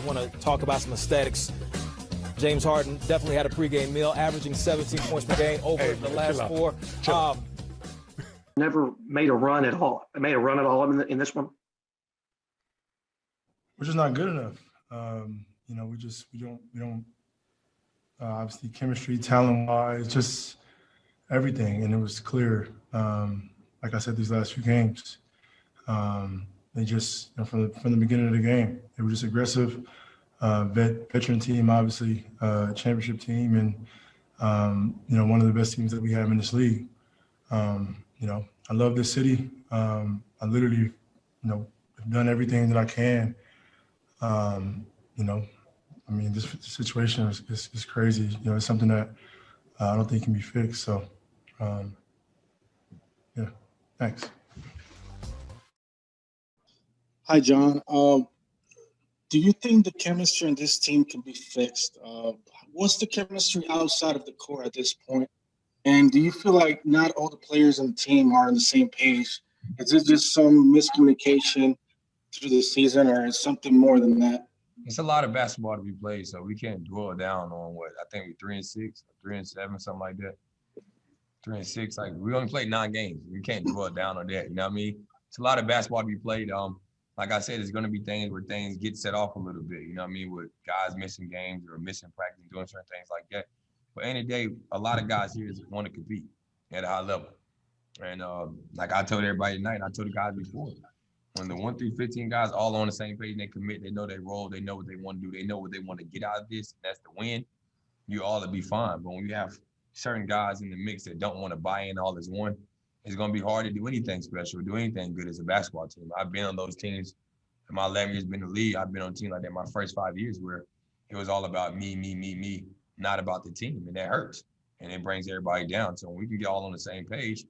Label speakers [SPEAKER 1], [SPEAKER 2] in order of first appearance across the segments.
[SPEAKER 1] Want to talk about some aesthetics. James Harden definitely had a pregame meal, averaging 17 points per game over the last four.
[SPEAKER 2] Never made a run at all. Made a run at all in this one.
[SPEAKER 3] We're just not good enough. You know, we don't. Obviously, chemistry, talent-wise, just everything, and it was clear. Like I said, these last few games, they just, you know, from the beginning of the game, they were just aggressive. Veteran team, obviously, championship team, and you know, one of the best teams that we have in this league. You know, I love this city. I literally, you know, have done everything that I can. You know, I mean, this situation is crazy. You know, it's something that I don't think can be fixed. So, yeah, thanks.
[SPEAKER 4] Hi, John. Do you think the chemistry in this team can be fixed? What's the chemistry outside of the court at this point? And do you feel like not all the players on the team are on the same page? Is it just some miscommunication through the season, or is something more than that?
[SPEAKER 5] It's a lot of basketball to be played, so we can't dwell down on what I think we're 3-6, 3-7, something like that. 3-6, like we only played 9 games. We can't dwell down on that. You know what I mean? It's a lot of basketball to be played. Like I said, there's going to be things where things get set off a little bit. You know what I mean? With guys missing games or missing practice, doing certain things like that. But at the end of the day, a lot of guys here want to compete at a high level. And like I told everybody tonight, I told the guys before, when the 1 through 15 guys all on the same page, they commit, they know their role, they know what they want to do, they know what they want to get out of this, that's the win, you all will be fine. But when you have certain guys in the mix that don't want to buy in all as one, it's going to be hard to do anything special, do anything good as a basketball team. I've been on those teams in my 11 years been in the league. I've been on a team like that my first 5 years where it was all about me, not about the team. And that hurts. And it brings everybody down. So when we can get all on the same page,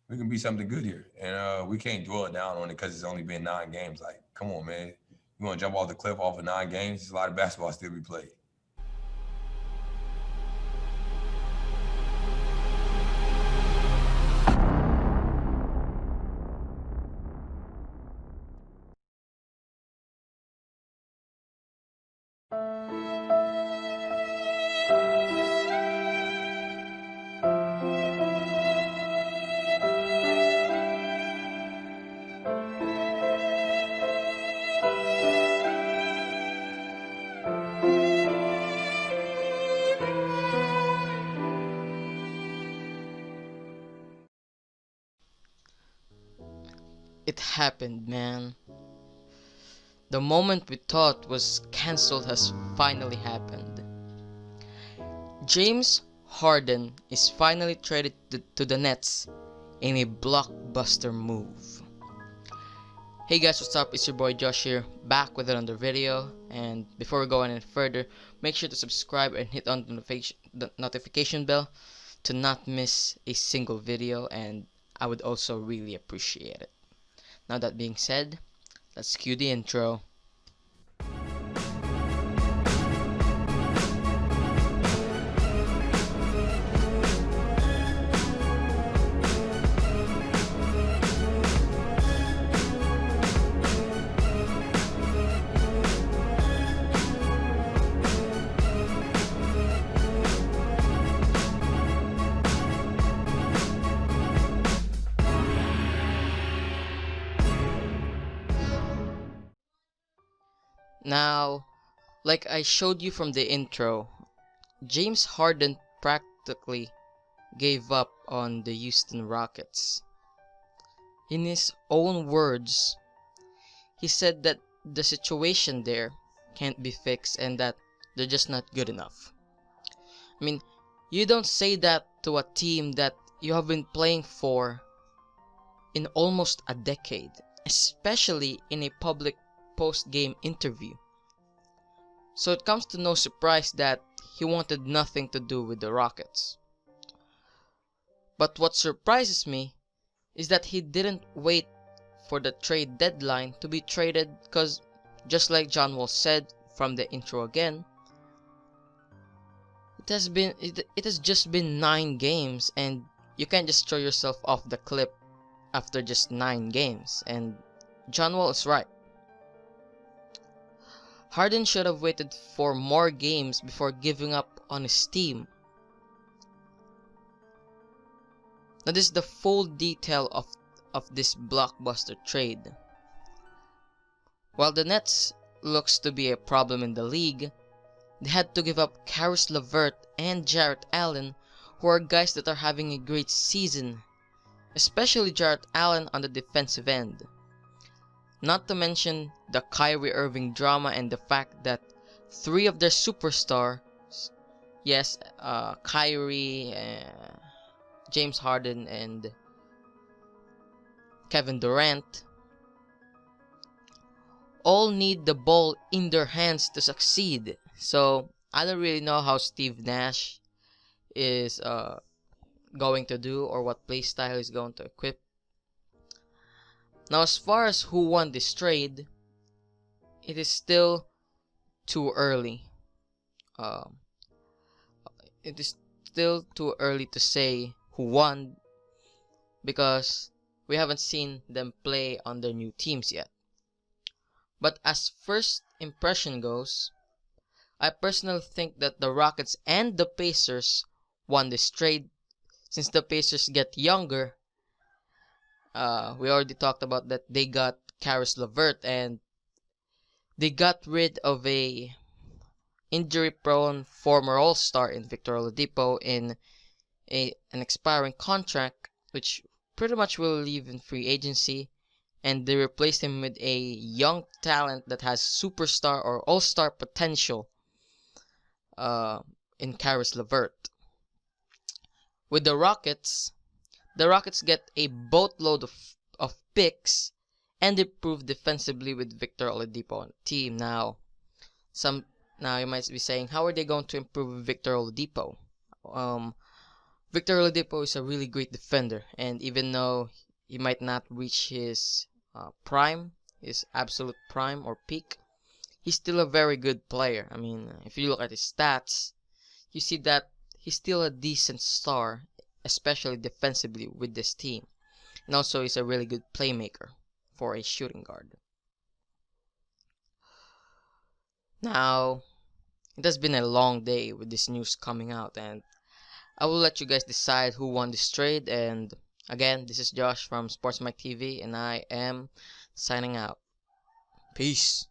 [SPEAKER 5] we can be something good here. And we can't dwell down on it because it's only been 9 games. Like, come on, man. You want to jump off the cliff off of 9 games? There's a lot of basketball still be played.
[SPEAKER 6] It happened, man. The moment we thought was cancelled has finally happened. James Harden is finally traded to the Nets in a blockbuster move. Hey guys, what's up? It's your boy Josh here, back with another video. And before we go any further, make sure to subscribe and hit on the notification bell to not miss a single video, and I would also really appreciate it. Now that being said, let's cue the intro. Now, like I showed you from the intro, James Harden practically gave up on the Houston Rockets. In his own words, he said that the situation there can't be fixed and that they're just not good enough. I mean, you don't say that to a team that you have been playing for in almost a decade, especially in a public post-game interview. So it comes to no surprise that he wanted nothing to do with the Rockets. But what surprises me is that he didn't wait for the trade deadline to be traded, because just like John Wall said from the intro again, it has just been 9 games, and you can't just throw yourself off the cliff after just 9 games. And John Wall is right. Harden should have waited for more games before giving up on his team. Now this is the full detail of this blockbuster trade. While the Nets looks to be a problem in the league, they had to give up Karis LeVert and Jarrett Allen, who are guys that are having a great season, especially Jarrett Allen on the defensive end. Not to mention the Kyrie Irving drama and the fact that 3 of their superstars, yes, Kyrie, James Harden, and Kevin Durant, all need the ball in their hands to succeed. So I don't really know how Steve Nash is going to do, or what play style he's going to equip. Now, as far as who won this trade, it is still too early. It is still too early to say who won, because we haven't seen them play on their new teams yet. But as first impression goes, I personally think that the Rockets and the Pacers won this trade, since the Pacers get younger. We already talked about that they got Karis LeVert, and they got rid of a injury-prone former All-Star in Victor Oladipo in an expiring contract, which pretty much will leave in free agency, and they replaced him with a young talent that has superstar or all-star potential in Karis LeVert. With the Rockets get a boatload of picks and improve defensively with Victor Oladipo on the team. Now you might be saying, how are they going to improve Victor Oladipo? Victor Oladipo is a really great defender, and even though he might not reach his prime, his absolute prime or peak, he's still a very good player. I mean, if you look at his stats, you see that he's still a decent star, especially defensively with this team. And also, he's a really good playmaker for a shooting guard. Now, it has been a long day with this news coming out, and I will let you guys decide who won this trade. And again, this is Josh from Sports Mike TV, and I am signing out. Peace.